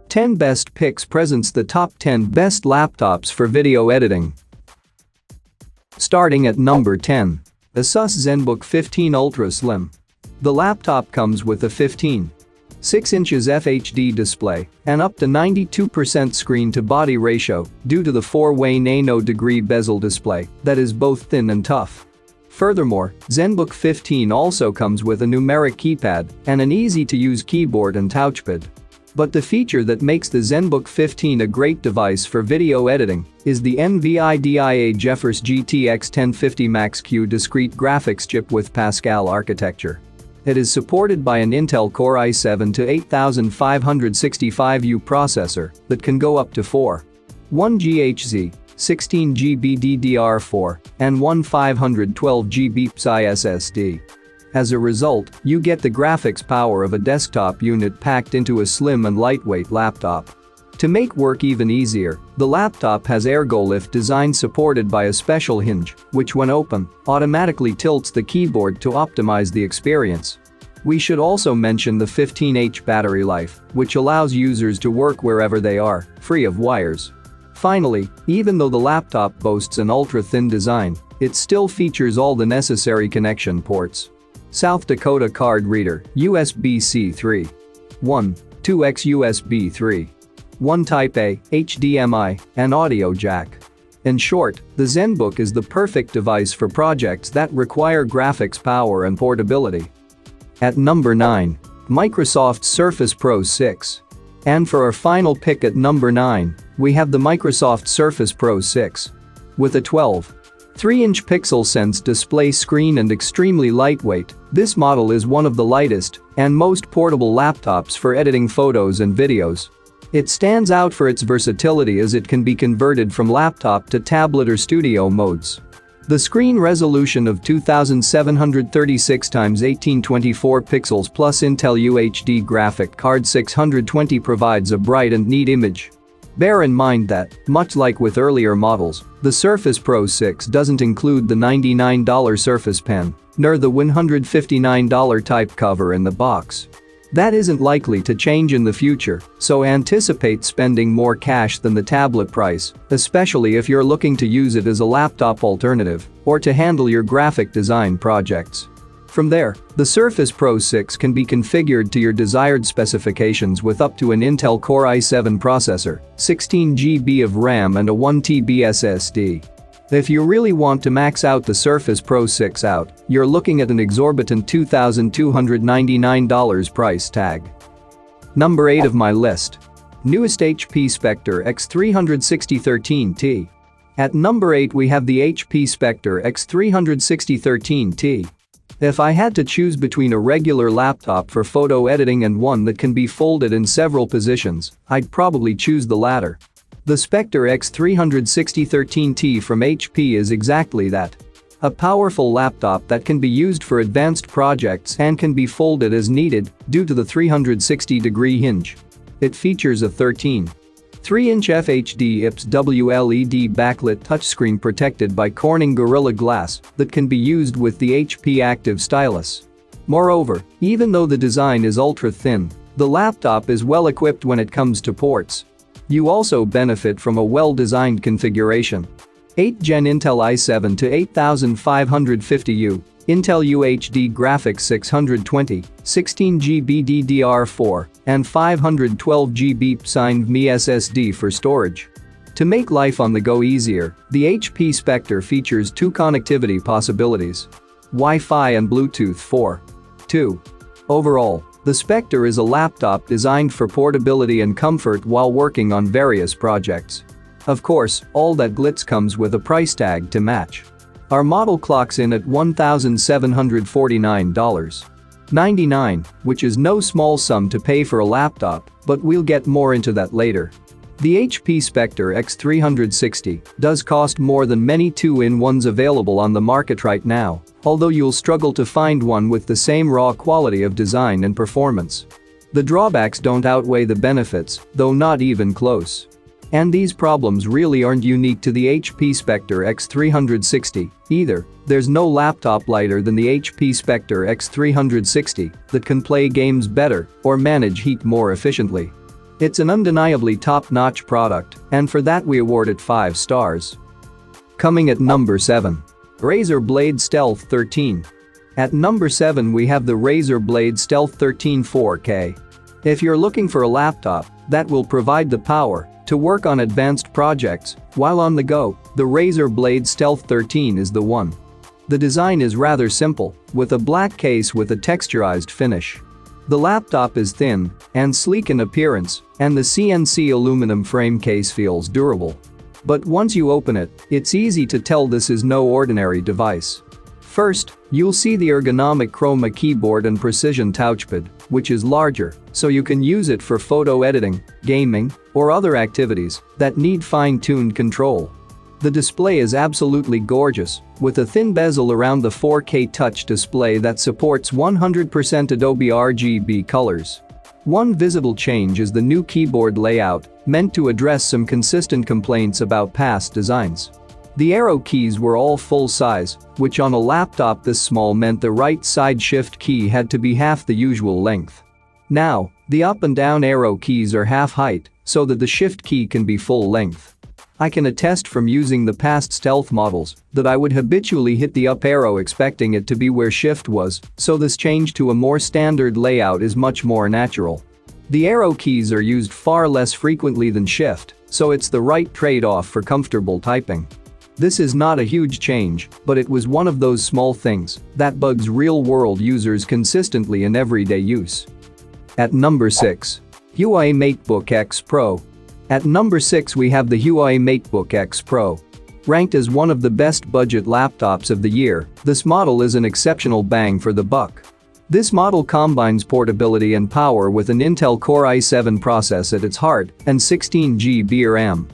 10 Best Picks presents the top 10 best laptops for video editing. Starting at number 10. Asus ZenBook 15 Ultra Slim. The laptop comes with a 15.6 inches FHD display and up to 92% screen-to-body ratio due to the 4-way nano-degree bezel display that is both thin and tough. Furthermore, ZenBook 15 also comes with a numeric keypad and an easy-to-use keyboard and touchpad. But the feature that makes the ZenBook 15 a great device for video editing is the NVIDIA GeForce GTX 1050 Max-Q discrete graphics chip with Pascal architecture. It is supported by an Intel Core i7-8565U processor that can go up to 4.1 GHz, 16 GB DDR4, and 512 GB PCI SSD. As a result, you get the graphics power of a desktop unit packed into a slim and lightweight laptop. To make work even easier, the laptop has ergo lift design supported by a special hinge, which when open, automatically tilts the keyboard to optimize the experience. We should also mention the 15H battery life, which allows users to work wherever they are, free of wires. Finally, even though the laptop boasts an ultra-thin design, it still features all the necessary connection ports. South Dakota card reader, USB-C 3. 1, 2x USB 3. 1 Type-A, HDMI, and audio jack. In short, the ZenBook is the perfect device for projects that require graphics power and portability. At number 9. Microsoft Surface Pro 6. And for our final pick at number 9, we have the Microsoft Surface Pro 6. With a 12.3-inch PixelSense display screen and extremely lightweight, this model is one of the lightest and most portable laptops for editing photos and videos. It stands out for its versatility as it can be converted from laptop to tablet or studio modes. The screen resolution of 2736x1824 pixels plus Intel UHD graphic card 620 provides a bright and neat image. Bear in mind that, much like with earlier models, the Surface Pro 6 doesn't include the $99 Surface Pen, nor the $159 type cover in the box. That isn't likely to change in the future, so anticipate spending more cash than the tablet price, especially if you're looking to use it as a laptop alternative or to handle your graphic design projects. From there, the Surface Pro 6 can be configured to your desired specifications with up to an Intel Core i7 processor, 16 GB of RAM and a 1 TB SSD. If you really want to max out the Surface Pro 6 out, you're looking at an exorbitant $2,299 price tag. Number 8 of my list. Newest HP Spectre X360 13T. At number 8 we have the HP Spectre X360 13T. If I had to choose between a regular laptop for photo editing and one that can be folded in several positions, I'd probably choose the latter. The Spectre X360 13T from HP is exactly that. A powerful laptop that can be used for advanced projects and can be folded as needed due to the 360-degree hinge. It features a 13.3-inch FHD IPS WLED backlit touchscreen protected by Corning Gorilla Glass that can be used with the HP Active Stylus. Moreover, even though the design is ultra-thin, the laptop is well equipped when it comes to ports. You also benefit from a well-designed configuration. 8th Gen Intel i7 to 8550U, Intel UHD graphics 620, 16 GB DDR4, and 512 GB PCI SSD for storage. To make life on the go easier, the HP Spectre features 2 connectivity possibilities: Wi-Fi and Bluetooth 4.2. Overall, the Spectre is a laptop designed for portability and comfort while working on various projects. Of course, all that glitz comes with a price tag to match. Our model clocks in at $1,749.99, which is no small sum to pay for a laptop, but we'll get more into that later. The HP Spectre X360 does cost more than many 2-in-1s available on the market right now, although you'll struggle to find one with the same raw quality of design and performance. The drawbacks don't outweigh the benefits, though not even close. And these problems really aren't unique to the HP Spectre X360 either. There's no laptop lighter than the HP Spectre X360 that can play games better or manage heat more efficiently. It's an undeniably top-notch product, and for that we award it 5 stars. Coming at number 7. Razer Blade Stealth 13. At number 7 we have the Razer Blade Stealth 13 4K. If you're looking for a laptop that will provide the power to work on advanced projects while on the go, the Razer Blade Stealth 13 is the one. The design is rather simple, with a black case with a texturized finish. The laptop is thin and sleek in appearance, and the CNC aluminum frame case feels durable. But once you open it, it's easy to tell this is no ordinary device. First, you'll see the ergonomic Chroma keyboard and precision touchpad, which is larger, so you can use it for photo editing, gaming, or other activities that need fine-tuned control. The display is absolutely gorgeous, with a thin bezel around the 4K touch display that supports 100% Adobe RGB colors. One visible change is the new keyboard layout, meant to address some consistent complaints about past designs. The arrow keys were all full-size, which on a laptop this small meant the right side shift key had to be half the usual length. Now, the up and down arrow keys are half height, so that the shift key can be full length. I can attest from using the past Stealth models that I would habitually hit the up arrow expecting it to be where shift was, so this change to a more standard layout is much more natural. The arrow keys are used far less frequently than shift, so it's the right trade-off for comfortable typing. This is not a huge change, but it was one of those small things that bugs real-world users consistently in everyday use. At number 6. Huawei MateBook X Pro. At number 6 we have the Huawei MateBook X Pro. Ranked as one of the best budget laptops of the year, this model is an exceptional bang for the buck. This model combines portability and power with an Intel Core i7 processor at its heart and 16 GB RAM.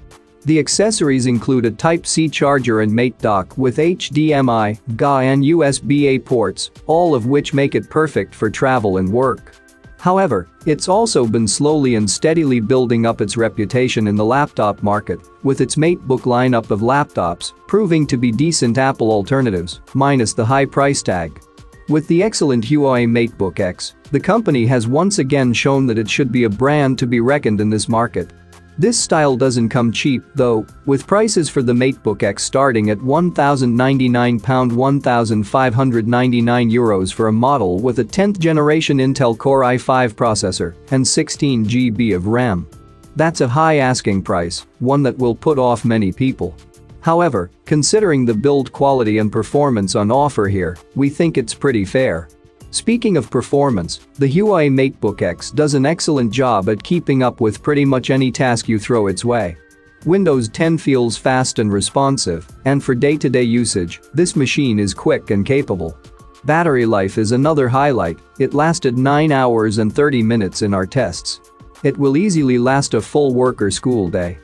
The accessories include a Type-C charger and Mate dock with HDMI, GA and USB-A ports, all of which make it perfect for travel and work. However, it's also been slowly and steadily building up its reputation in the laptop market, with its MateBook lineup of laptops proving to be decent Apple alternatives, minus the high price tag. With the excellent Huawei MateBook X, the company has once again shown that it should be a brand to be reckoned in this market. This style doesn't come cheap, though, with prices for the MateBook X starting at £1,099 €1,599 for a model with a 10th generation Intel Core i5 processor and 16 GB of RAM. That's a high asking price, one that will put off many people. However, considering the build quality and performance on offer here, we think it's pretty fair. Speaking of performance, the Huawei MateBook X does an excellent job at keeping up with pretty much any task you throw its way. Windows 10 feels fast and responsive, and for day-to-day usage, this machine is quick and capable. Battery life is another highlight. It lasted 9 hours and 30 minutes in our tests. It will easily last a full work or school day.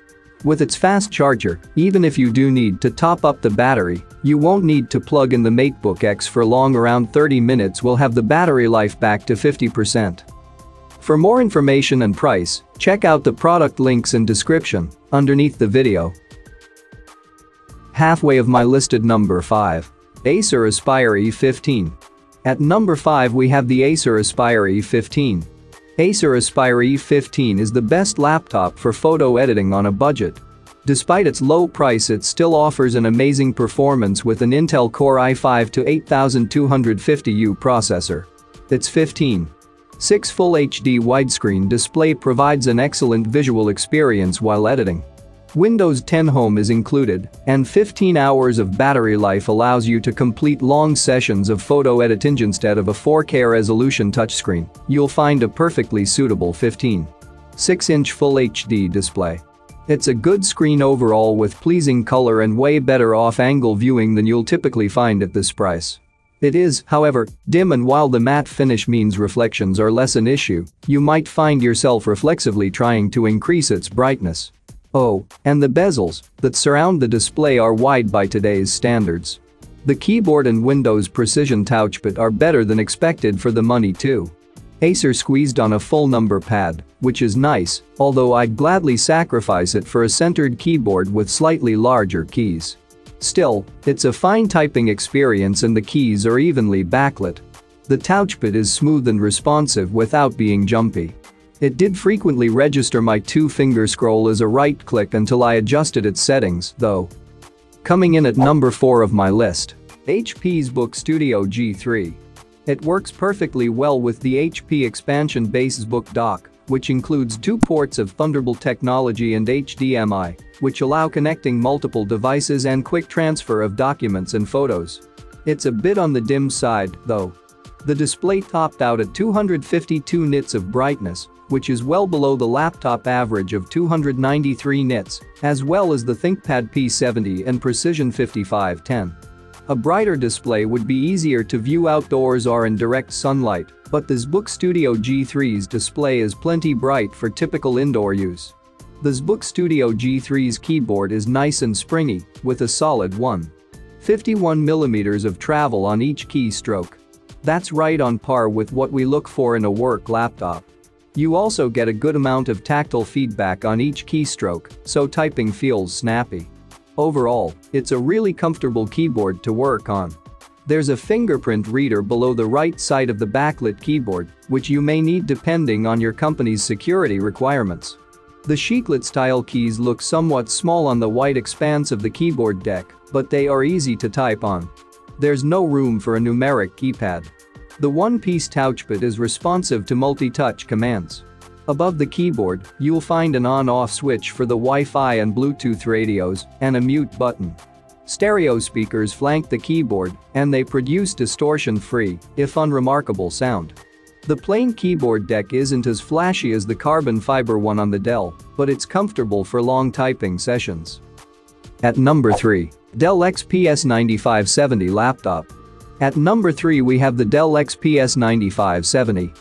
With its fast charger, even if you do need to top up the battery, you won't need to plug in the MateBook X for long. Around 30 minutes will have the battery life back to 50%. For more information and price, check out the product links in description underneath the video. Halfway of my listed number 5. Acer Aspire E15. At number 5 we have the Acer Aspire E15. Acer Aspire E15 is the best laptop for photo editing on a budget. Despite its low price, it still offers an amazing performance with an Intel Core i5-8250U processor. Its 15.6 Full HD widescreen display provides an excellent visual experience while editing. Windows 10 Home is included, and 15 hours of battery life allows you to complete long sessions of photo editing. Instead of a 4K resolution touchscreen, you'll find a perfectly suitable 15.6-inch Full HD display. It's a good screen overall with pleasing color and way better off-angle viewing than you'll typically find at this price. It is, however, dim, and while the matte finish means reflections are less an issue, you might find yourself reflexively trying to increase its brightness. Oh, and the bezels that surround the display are wide by today's standards. The keyboard and Windows Precision touchpad are better than expected for the money too. Acer squeezed on a full number pad, which is nice, although I'd gladly sacrifice it for a centered keyboard with slightly larger keys. Still, it's a fine typing experience and the keys are evenly backlit. The touchpad is smooth and responsive without being jumpy. It did frequently register my two-finger scroll as a right-click until I adjusted its settings, though. Coming in at number 4 of my list. HP's Book Studio G3. It works perfectly well with the HP Expansion Base ZBook dock, which includes 2 ports of Thunderbolt technology and HDMI, which allow connecting multiple devices and quick transfer of documents and photos. It's a bit on the dim side, though. The display topped out at 252 nits of brightness, which is well below the laptop average of 293 nits, as well as the ThinkPad P70 and Precision 5510. A brighter display would be easier to view outdoors or in direct sunlight, but the ZBook Studio G3's display is plenty bright for typical indoor use. The ZBook Studio G3's keyboard is nice and springy, with a solid 1.51mm of travel on each keystroke. That's right on par with what we look for in a work laptop. You also get a good amount of tactile feedback on each keystroke, so typing feels snappy. Overall, it's a really comfortable keyboard to work on. There's a fingerprint reader below the right side of the backlit keyboard, which you may need depending on your company's security requirements. The chiclet-style keys look somewhat small on the white expanse of the keyboard deck, but they are easy to type on. There's no room for a numeric keypad. The one-piece touchpad is responsive to multi-touch commands. Above the keyboard, you'll find an on-off switch for the Wi-Fi and Bluetooth radios and a mute button. Stereo speakers flank the keyboard, and they produce distortion-free, if unremarkable sound. The plain keyboard deck isn't as flashy as the carbon fiber one on the Dell, but it's comfortable for long typing sessions. At number 3. Dell XPS 9570 Laptop. At number 3 we have the Dell XPS 9570.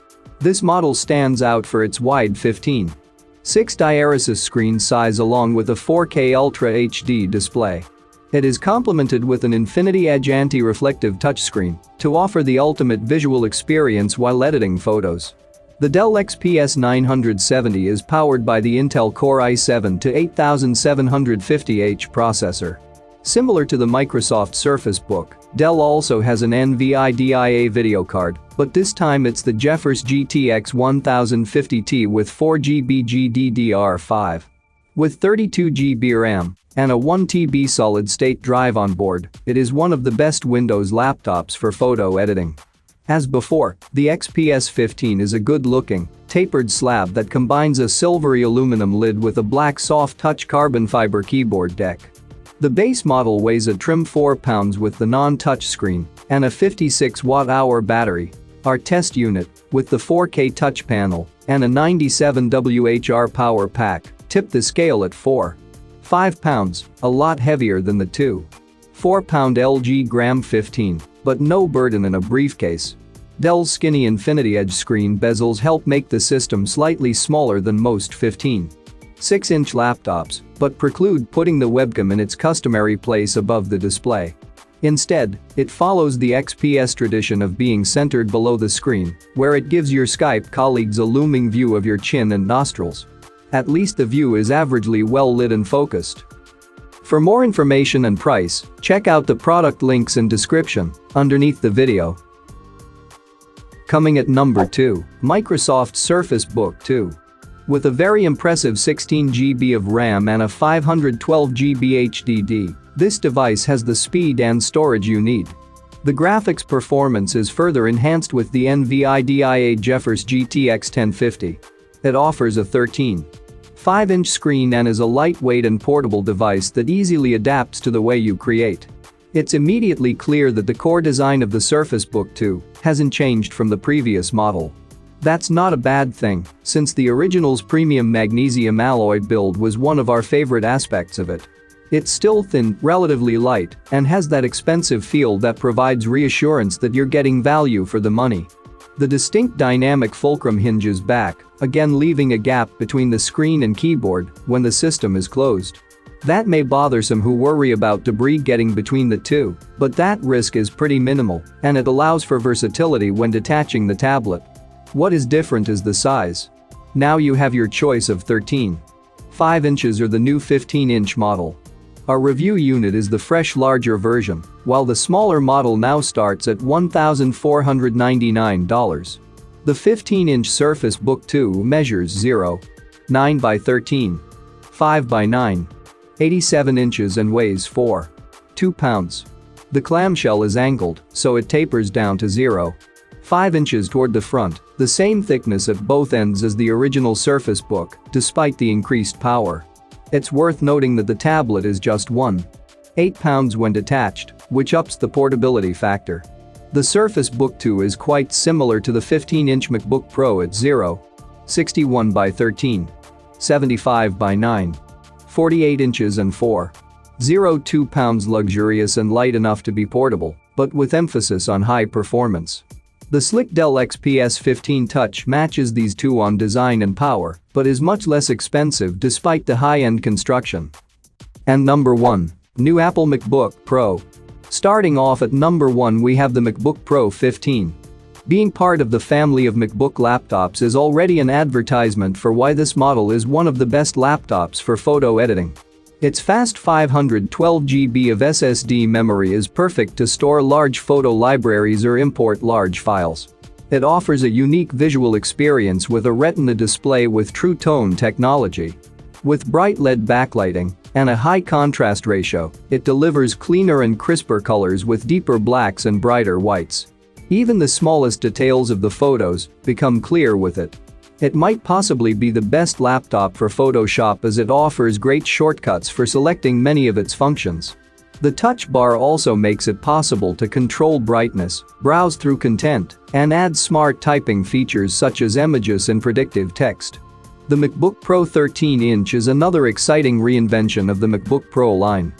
This model stands out for its wide 15:6 diaresis screen size along with a 4K Ultra HD display. It is complemented with an Infinity Edge anti-reflective touchscreen to offer the ultimate visual experience while editing photos. The Dell XPS 970 is powered by the Intel Core i7-8750H processor. Similar to the Microsoft Surface Book, Dell also has an NVIDIA video card, but this time it's the GeForce GTX 1050Ti with 4GB GDDR5. With 32GB RAM and a 1TB solid-state drive on board, it is one of the best Windows laptops for photo editing. As before, the XPS 15 is a good-looking, tapered slab that combines a silvery aluminum lid with a black soft-touch carbon fiber keyboard deck. The base model weighs a trim 4 pounds with the non-touch screen and a 56 watt-hour battery. Our test unit, with the 4K touch panel and a 97 Wh power pack, tipped the scale at 4.5 pounds, a lot heavier than the 2.4-pound LG Gram 15, but no burden in a briefcase. Dell's skinny Infinity Edge screen bezels help make the system slightly smaller than most 15.6-inch laptops, but preclude putting the webcam in its customary place above the display. Instead, it follows the XPS tradition of being centered below the screen, where it gives your Skype colleagues a looming view of your chin and nostrils. At least the view is averagely well lit and focused. For more information and price, check out the product links in description underneath the video. Coming at number 2, Microsoft Surface Book 2. With a very impressive 16GB of RAM and a 512GB HDD, this device has the speed and storage you need. The graphics performance is further enhanced with the NVIDIA GeForce GTX 1050. It offers a 13.5-inch screen and is a lightweight and portable device that easily adapts to the way you create. It's immediately clear that the core design of the Surface Book 2 hasn't changed from the previous model. That's not a bad thing, since the original's premium magnesium alloy build was one of our favorite aspects of it. It's still thin, relatively light, and has that expensive feel that provides reassurance that you're getting value for the money. The distinct dynamic fulcrum hinges back, again leaving a gap between the screen and keyboard when the system is closed. That may bother some who worry about debris getting between the two, but that risk is pretty minimal, and it allows for versatility when detaching the tablet. What is different is the size. Now you have your choice of 13.5 inches or the new 15-inch model. Our review unit is the fresh larger version, while the smaller model now starts at $1,499. The The 15-inch Surface Book 2 measures 0.9 by 13, 5 by 9, 87 inches and weighs 4.2 pounds. The clamshell is angled, so it tapers down to 0.5 inches toward the front, the same thickness at both ends as the original Surface Book, despite the increased power. It's worth noting that the tablet is just 1.8 pounds when detached, which ups the portability factor. The Surface Book 2 is quite similar to the 15-inch MacBook Pro at 0.61 by 13, 75 by 9, 48 inches and 4.02 pounds, luxurious and light enough to be portable, but with emphasis on high performance. The slick Dell XPS 15 Touch matches these two on design and power, but is much less expensive despite the high-end construction. And number 1. New Apple MacBook Pro. Starting off at number 1, we have the MacBook Pro 15. Being part of the family of MacBook laptops is already an advertisement for why this model is one of the best laptops for photo editing. Its fast 512 GB of SSD memory is perfect to store large photo libraries or import large files. It offers a unique visual experience with a Retina display with True Tone technology. With bright LED backlighting and a high contrast ratio, it delivers cleaner and crisper colors with deeper blacks and brighter whites. Even the smallest details of the photos become clear with it. It might possibly be the best laptop for Photoshop as it offers great shortcuts for selecting many of its functions. The touch bar also makes it possible to control brightness, browse through content, and add smart typing features such as emojis and predictive text. The MacBook Pro 13-inch is another exciting reinvention of the MacBook Pro line.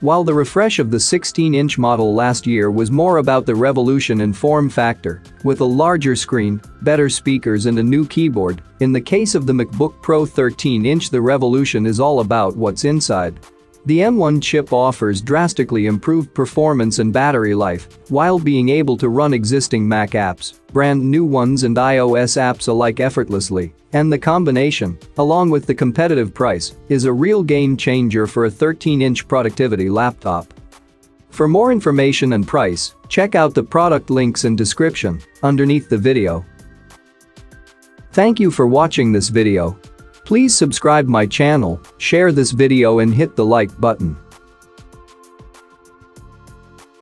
While the refresh of the 16-inch model last year was more about the revolution in form factor, with a larger screen, better speakers and a new keyboard, in the case of the MacBook Pro 13-inch the revolution is all about what's inside. The M1 chip offers drastically improved performance and battery life while being able to run existing Mac apps, brand new ones and iOS apps alike effortlessly, and the combination, along with the competitive price, is a real game changer for a 13-inch productivity laptop. For more information and price, check out the product links in description underneath the video. Thank you for watching this video. Please subscribe my channel, share this video and hit the like button.